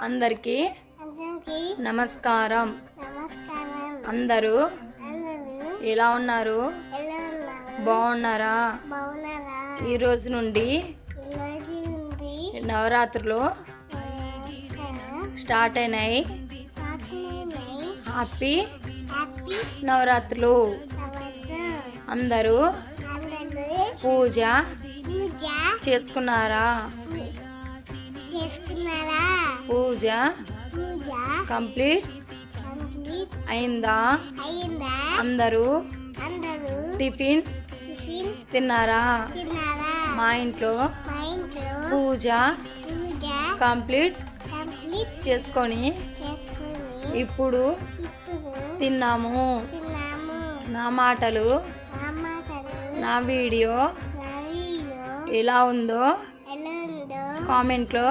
అందరికీ నమస్కారం. అందరూ ఎలా ఉన్నారు? బాగున్నారా? ఈ రోజు నుండి నవరాత్రులు స్టార్ట్ అయినాయి. హ్యాపీ నవరాత్రులు. అందరూ పూజ చేసుకున్నారా? పూజ కంప్లీట్ అయిందా? అందరూ టిఫిన్ తిన్నారా? మా ఇంట్లో పూజ కంప్లీట్ చేసుకొని ఇప్పుడు తిన్నాము. నా మాటలు నా వీడియో ఎలా ఉందో కామెంట్లో